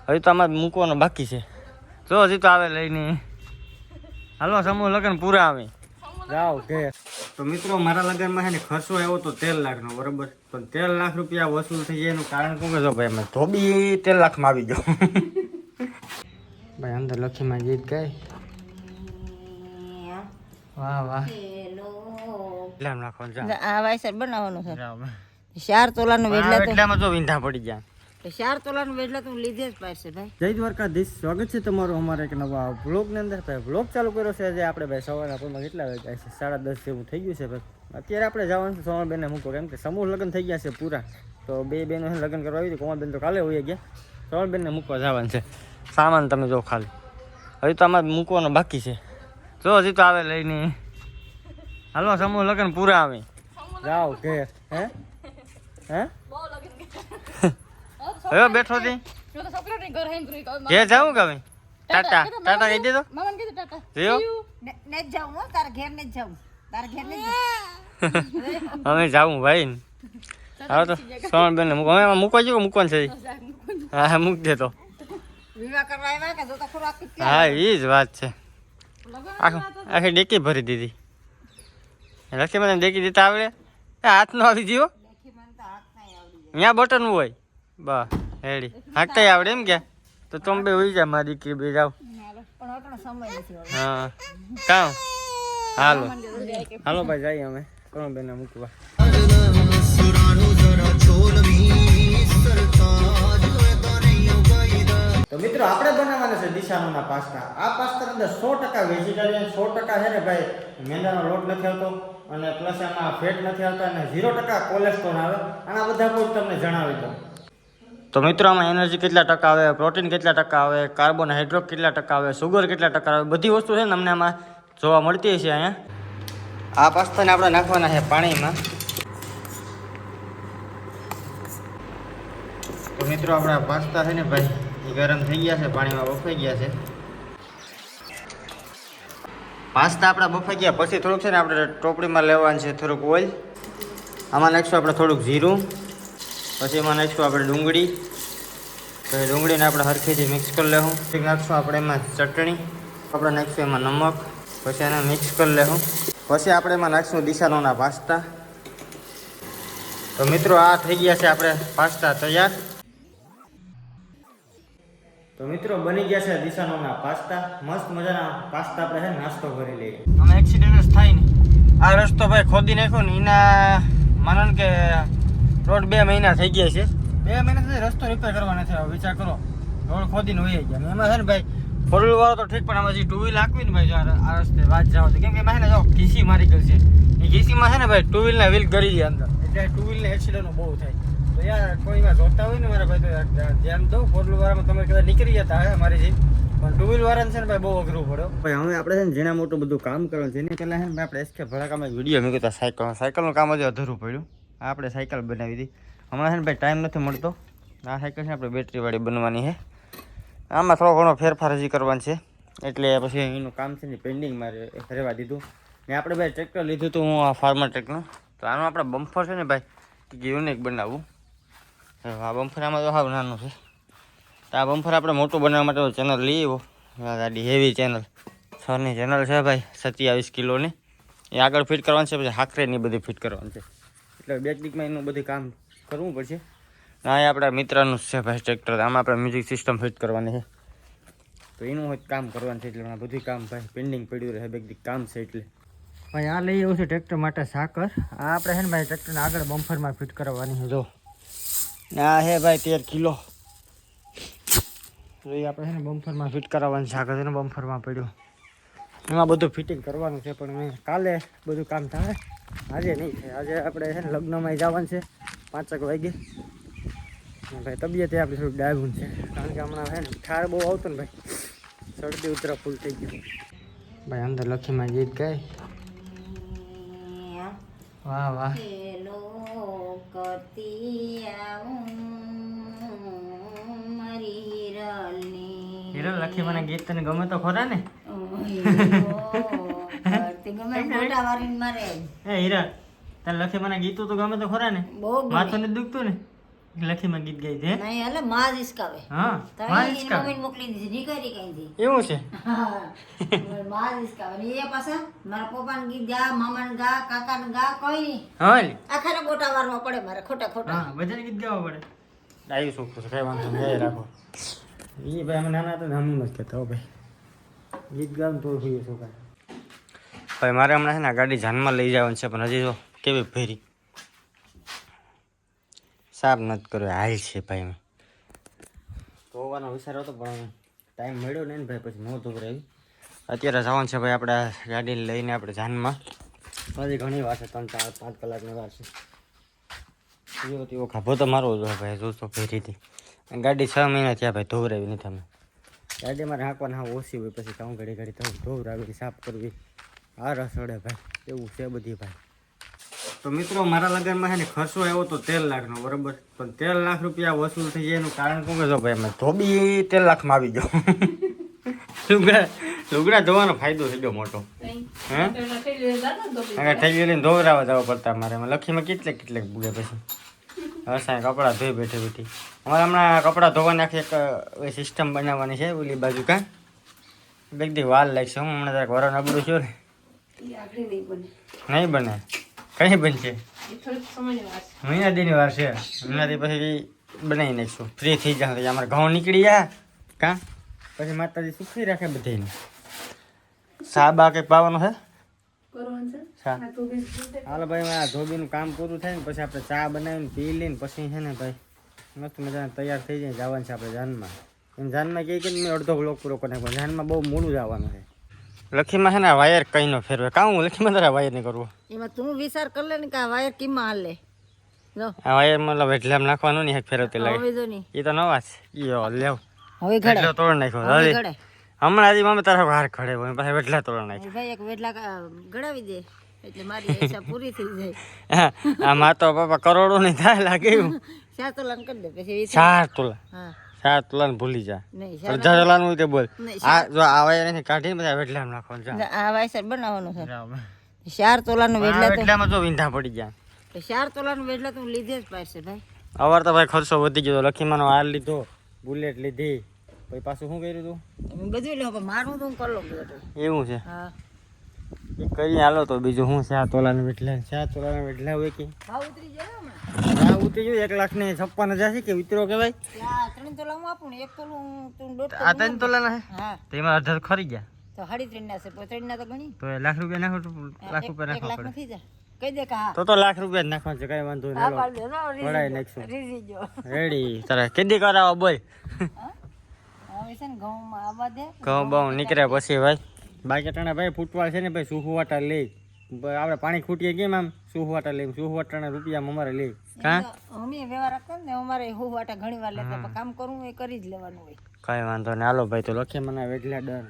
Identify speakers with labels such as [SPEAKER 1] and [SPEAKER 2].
[SPEAKER 1] હજી તો આમાં મૂકવાનો બાકી છે. જો હજી તો આવે લઈને. હાલો સમૂહ લગ્ન પૂરા આવે જાઓ ઘેર. તો મિત્રો મારા લગ્નમાં છે ને ખર્ચો આવ્યો તો 13 લાખનો બરોબર. પણ 13 લાખ રૂપિયા વસૂલ થઈ જાય એનું કારણ શું કે જો ભાઈ મેં ધોબી 13 લાખમાં આવી ગયો. ભાઈ અંદર લખીમાં ગીત ગાય. વાહ વાહ. એટલામ નાખવાનું જા.
[SPEAKER 2] આ વાયસર બનાવવાનું છે. 4 તોલાનું વેડલા તો
[SPEAKER 1] એટલામાં જો વિંધા પડી ગયા.
[SPEAKER 2] 4 તોલાનું વેડલા તો લીધે જ પડશે ભાઈ.
[SPEAKER 1] જય દ્વારકાધીશ, સ્વાગત છે તમારું અમારા એક નવા વ્લોગની અંદર. ભાઈ વ્લોગ ચાલુ કર્યો છે આજે આપણે ભાઈ સવારના પોરમાં કેટલા વાગ્યા છે 10:30 જેવું થઈ ગયું છે ભાઈ. અત્યારે આપણે જવાનું છે સોમલબેનને મૂકો કેમ કે સમૂહ લગ્ન થઈ ગયા છે પૂરા. તો બે બહેનો લગ્ન કરવા આવી હતી. કોમલબેન તો કાલે હોઈ ગયા. સોમલબેનને મૂકવા જવાનું છે. સામાન તમે જો ખાલી હજી તો આમાં મૂકવાનો બાકી છે. જો હજી તો આવે લઈને. હાલો સમૂહ લગ્ન પૂરા આવે જાઓ ઘેર. હે હે હવે બેઠો હતી ઘેર જાઉં કે હવે ટાટા ટાટા કહી દેતો
[SPEAKER 2] ને જાઉં હો તાર ઘેર ને જાઉં તાર ઘેર ને
[SPEAKER 1] અમે જાઉં ભાઈ. હવે તો સોમલબેન ને અમે મૂકવા જઈએ મૂકવાનું છે. હા મૂક દે તો.
[SPEAKER 2] વિવાહ કરવા આવ્યા કે જો તો ખોરાક
[SPEAKER 1] હા એ જ વાત છે. આખી ડેકી ભરી દીધી. લખી મને ડેકી દીધા આવડે હાથ નો આવી ગયો. અહીંયા બટન હોય બસ રેડી હાકતા આવડે એમ કે તો તમે બે હોઈ જા મારી દીકરી બે જાઓ. હા કામ હાલો હાલો ભાઈ જઈએ અમે કોણ બેન મૂકવા. તો મિત્રો આપણે બનાવવાના છે દિશાનોના પાસ્તા. આ પાસ્તા અંદર 100% વેજીટેરિયન 100% છે ને ભાઈ મેંદાનો લોટ નથી આવતો અને પ્લસ એમાં ફેટ નથી આવતા અને 0% કોલેસ્ટ્રોલ આવે. આના બધા કોઈ તમને જણાવી દઉં. તો મિત્રો આમાં એનર્જી કેટલા ટકા આવે, પ્રોટીન કેટલા ટકા આવે, કાર્બોહાઈડ્રેટ કેટલા ટકા આવે, સુગર કેટલા ટકા આવે, બધી વસ્તુ છે ને અમને આમાં જોવા મળતી છે અહીંયા. આ પાસ્તાને આપણે નાખવાના છે પાણીમાં. તો મિત્રો આપણા પાસ્તા છે ને ભાઈ એ ગરમ થઈ ગયા છે, પાણીમાં બફાઈ ગયા છે. પાસ્તા આપણા બફાઈ ગયા પછી થોડુંક છે ને આપણે ટોપડીમાં લેવાનું છે થોડુંક ઓઇલ. આમાં નાખીશું આપણે થોડુંક જીરું. પછી એમાં નાખીશું આપણે ડુંગળી. તો એ ડુંગળીને આપણે હરખીથી મિક્સ કરી લેવું. પછી નાખીશું આપણે એમાં ચટણી. આપણે નાખીશું એમાં નમક. પછી એને મિક્સ કરી લેવું. પછી આપણે એમાં નાખીશું દિશાનોના પાસ્તા. તો મિત્રો આ થઈ ગયા છે આપણે પાસ્તા તૈયાર. તો મિત્રો બની ગયા છે દિશાનોના પાસ્તા. મસ્ત મજાના પાસ્તા આપણે છે નાસ્તો કરી લઈએ. અમે એક્સિડન્ટ જ થાય ને આ રસ્તો ભાઈ ખોદી નાખ્યો ને એના માનો કે રોડ 2 મહિના થઈ ગયા છે. 2 મહિના રસ્તો રિપેર કરવા નથી આવ્યો. વિચાર કરો રોડ ખોદીને વહી ગયા. એમાં છે ને ભાઈ ફોર વ્હીલ વાળો તો ઠીક પણ આમાં જે 2 વ્હીલ હાંકવી ને ભાઈ આ રસ્તે વાત જાવ તો કેમ કે એમાં છે ને જો ઘીસી મારી ગઈ છે. એ ઘીસીમાં છે ને ભાઈ 2 વ્હીલના વ્હીલ કરી દે અંદર એટલે 2 વ્હીલને એક્સિડન્ટ બહુ થાય. તો યાર કોઈમાં જોતા હોય ને મારા ભાઈ તો ધ્યાન દો. 4 વ્હીલ વાળામાં તમે કદાચ નીકળી જતા હોય મારી જે પણ 2 વ્હીલ વાળાને છે ને ભાઈ બહુ અઘરું પડ્યો. ભાઈ હવે આપણે છે ને જેના મોટું બધું કામ કરવાનું છે એની પહેલાં છે ને આપણે એસકે ભડાકામાં એક વિડીયો મૂક્યો હતો સાયકલનું કામ હજી અધૂરું પડ્યું. આપણે સાયકલ બનાવી હતી. હમણાં છે ને ભાઈ ટાઈમ નથી મળતો. આ સાયકલ છે આપણે બેટરીવાળી બનવાની છે. આમાં થોડો ઘણો ફેરફાર હજી કરવાનો છે એટલે પછી એનું કામ છે ને પેન્ડિંગમાં રહેવા દીધું. ને આપણે ભાઈ ટ્રેક્ટર લીધું હતું હું આ ફાર્મર ટ્રેકનું. તો આનું આપણે બમ્ફર છે ને ભાઈ કે યુનિક બનાવવું. આ બમ્ફર આમાં તો સાવ નાનું છે. તો આ બમ્ફર આપણે મોટું બનાવવા માટે ચેનલ લઈ આવ્યો. આ ગાડી હેવી ચેનલ 6ની ચેનલ છે ભાઈ 27 કિલોની. એ આગળ ફિટ કરવાનું છે. પછી હાકરેની બધી ફિટ કરવાનું છે એટલે બેકડીકમાં એનું બધું કામ કરવું પડશે. આ આપણા મિત્રનું જ છે ભાઈ ટ્રેક્ટર. આમાં આપણે મ્યુઝિક સિસ્ટમ ફિટ કરવાની છે તો એનું હોય કામ કરવાનું છે એટલે બધું કામ ભાઈ પેન્ડિંગ પડ્યું રહે બેકડીક કામ છે એટલે ભાઈ આ લઈ આવ્યું છે ટ્રેક્ટર માટે સાકર. આ આપણે છે ને ભાઈ ટ્રેક્ટરને આગળ બમ્ફરમાં ફિટ કરવાની છે. જો આ હે ભાઈ 13 કિલો. તો એ આપણે છે ને બમ્ફરમાં ફિટ કરાવવાનું છે. આગળ છે ને બમ્ફરમાં પડ્યું એમાં બધું ફિટિંગ કરવાનું છે પણ મેં કાલે બધું કામ થાય આજે નહીં થાય. આજે આપણે છે ને લગ્નમાં જવાનું છે 5 વાગે. ભાઈ તબિયત આપણી થોડુંક ડાયવું છે કારણ કે હમણાં છે ને ઠાર બહુ આવતો ને ભાઈ શરદી ઉતરા ફૂલ થઈ ગયું. ભાઈ અંદર લખીમાં ગીત ગાય. વાહ વાહ. હિરલ લખી મને ગીત તને ગમે તો ખરા ને? હિરલ તને લખી મને ગીતું તો ગમે તો ખરા ને? માથું નથી દુખતું ને? લખીમાં ગીત ગાઈ દે
[SPEAKER 2] નહીં એટલે માં જ હિસકાવે
[SPEAKER 1] હા
[SPEAKER 2] તમે
[SPEAKER 1] માં
[SPEAKER 2] એની
[SPEAKER 1] હિસકાવે.
[SPEAKER 2] મમ્મીને મોકલી દીધી નીકળી કઈથી
[SPEAKER 1] એવું છે
[SPEAKER 2] માં જ હિસકાવે ને એ પાછા મારા પપ્પાને ગીત ગા મામાને ગા કાકાને ગા કોઈ નહીં
[SPEAKER 1] હા લી.
[SPEAKER 2] આખાને ગોટા વારવા પડે મારે ખોટા ખોટા
[SPEAKER 1] હા બધાને ગીત ગાવા પડે ડાયું છોકરું છે કઈ વાંધો નહીં રાખો એ ભાઈ અમે નાના હતા ને અમે નથી કહેતા હો ભાઈ ગીત ગાવ તો જોઈએ છોકરા ભાઈ મારે હમણાં છે ને આ ગાડી જાનમાં લઈ જવાની છે પણ હજી જો કેવી ભેરી સાફ નથી કર્યો હાલ છે ભાઈ મેં ધોવાનો વિચાર હતો પણ ટાઈમ મળ્યો નહીં ને ભાઈ પછી ન ધોવરાવી અત્યારે જવાનું છે ભાઈ આપણે ગાડી લઈને આપણે જાનમાં હજી ઘણી વાર છે 3-4-5 કલાકની વાર છે એવો તેવો ખાભો તો મારો જ હોય ભાઈ જોતો ભેરીથી અને ગાડી 6 મહિના થયા ભાઈ ધોવરાવી નથી અમે ગાડી મારે હાંકવાના હા ઓછી હોય પછી કામ ઘડી ઘડી થવું ધોવરાવી સાફ કરવી આ રસોડે ભાઈ એવું છે બધી ભાઈ તો મિત્રો મારા લગ્નમાં છે ને ખર્ચો આવ્યો તો 13 લાખનો બરોબર પણ 13 લાખ રૂપિયા વસૂલ થઈ જાય એનું કારણ શું કહેશો ભાઈ અમે ધોબી 13 લાખમાં આવી ગયો લુગડા ધોવાનો ફાયદો થઈ ગયો મોટો હે ઠેલી લઈને ધોવરાવા જવા પડતા મારે એમાં લખીમાં કેટલે બુડે પછી હવે સાંઈ કપડાં ધોઈ બેઠી અમારે હમણાં કપડાં ધોવાની આખી એક સિસ્ટમ બનાવવાની છે ઓલી બાજુ કાં બે દી વાર લાગશે હું હમણાં જરાક વરણ અબડું છું ને નહીં બને કઈ બનશે મહિનાદીની વાર છે મહિનાથી પછી બનાવી નાખીશું ફ્રી થઈ જશે અમારે ઘઉં નીકળી ગયા કાં પછી માતાજી સુખી રાખે બધાને સા બા કંઈક પાવાનું છે ચા હાલો ભાઈ આ ધોબીનું કામ પૂરું થાય ને પછી આપણે ચા બનાવીને પી લઈને પછી છે ને ભાઈ મસ્ત મજાને તૈયાર થઈ જાય જવાનું છે આપણે જાનમાં એમ જાનમાં કહે કે મેં અડધો બ્લોક પૂરો કરી નાખો જાનમાં બહુ મોડું જવાનું છે લખીમાં છે ને વાયર કઈ ન ફેરવે કાં હું લખીમાં તારા વાયર નહીં કરવું
[SPEAKER 2] એમાં તું વિચાર કર લે ને કે આ વાયર કેમાં હાલે જો
[SPEAKER 1] આ વાયર મતલબ એટલે આમ નાખવાનું નહીં ફેરવતી લાગે
[SPEAKER 2] હવે જો નહીં
[SPEAKER 1] એ તો નવા છે યો લેવ
[SPEAKER 2] હવે ઘડે
[SPEAKER 1] એટલે તોડ નાખ્યો
[SPEAKER 2] હવે
[SPEAKER 1] હજી
[SPEAKER 2] ઘડે
[SPEAKER 1] હમણાં હજી મમ્મી તારા વાર ખડે હોય પાછા વેટલા તોડ નાખ્યો
[SPEAKER 2] ભાઈ એક વેડલા ગળાવી દે એટલે મારી ઈચ્છા પૂરી થઈ જાય
[SPEAKER 1] આમાં તો બાપા કરોડો નહીં થાય લાગે એવું
[SPEAKER 2] 4 તોલાનું કરી દે પછી
[SPEAKER 1] 4 તોલા
[SPEAKER 2] હા
[SPEAKER 1] 4 તોલાને ભૂલી જા
[SPEAKER 2] નહીં
[SPEAKER 1] અડધા તોલાનું હોય તે બોલ
[SPEAKER 2] નહીં,
[SPEAKER 1] આ જો આ વાયર નથી કાઢીને બધા વેટલા નાખવાનું જા
[SPEAKER 2] આ વાયસર બનાવવાનું છે
[SPEAKER 1] જાઓ.
[SPEAKER 2] 4 તોલાનું
[SPEAKER 1] આ
[SPEAKER 2] વેડલા તો
[SPEAKER 1] વેટલામાં જો વિંધા પડી ગયા
[SPEAKER 2] 4 તોલાનું વેડલા તો લીધે જ પાડશે ભાઈ
[SPEAKER 1] અવાર તો ભાઈ ખર્ચો વધી ગયો લખીમાંનો હાર લીધો બુલેટ લીધી પછી પાછું શું કર્યું તું
[SPEAKER 2] તમે બધું લો પણ મારું તો હું કરી લઉં બધું
[SPEAKER 1] એવું છે
[SPEAKER 2] હા
[SPEAKER 1] એ કરી હાલો તો બીજું શું 4 તોલાના વેટલા હોય કે
[SPEAKER 2] ભાવ ઉતરી જાય ને હમણાં
[SPEAKER 1] આ ઉતરી ગયું 1,56,000 છે કે ઉતરો કે ભાઈ
[SPEAKER 2] આ 3 તોલા હું આપું ને 1 તોલું તું દોઢ
[SPEAKER 1] આ 3 તોલાના છે
[SPEAKER 2] હા
[SPEAKER 1] તેમાં અડધા તો ખરી ગયા
[SPEAKER 2] તો 3.5 ના છે પણ 3 ના તો ઘણી
[SPEAKER 1] તો એ લાખ રૂપિયા નાખો લાખ રૂપિયા
[SPEAKER 2] 1
[SPEAKER 1] નાખવા
[SPEAKER 2] લાખ
[SPEAKER 1] પડે
[SPEAKER 2] નથી જા કહી દે કે હા
[SPEAKER 1] તો લાખ રૂપિયા જ નાખવાનું છે કઈ વાંધો
[SPEAKER 2] હા
[SPEAKER 1] નહીં
[SPEAKER 2] પાડ દે ના
[SPEAKER 1] વડાઈ નાખશું
[SPEAKER 2] રીઝી જો
[SPEAKER 1] રેડી તારે કેદી કરાવો બોલ
[SPEAKER 2] હવે છે ને ઘઉંમાં આવવા દે
[SPEAKER 1] ઘઉં બહુ નીકળ્યા પછી ભાઈ બાકી ટાણા ભાઈ ફૂટવાળ છે ને ભાઈ સુહવાટા લઈ આપણે પાણી ખૂટીએ કેમ આમ સુહવાટા લઈ સુહવાટાના રૂપિયા અમારે લઈ હા
[SPEAKER 2] અમે વ્યવહાર રાખતા ને અમારે હું વાટા ઘણી વાર લેતા પણ કામ કરવું એ કરી જ લેવાનું હોય
[SPEAKER 1] કઈ વાંધો નહીં હાલો ભાઈ તો લખે મને વેટલા ડન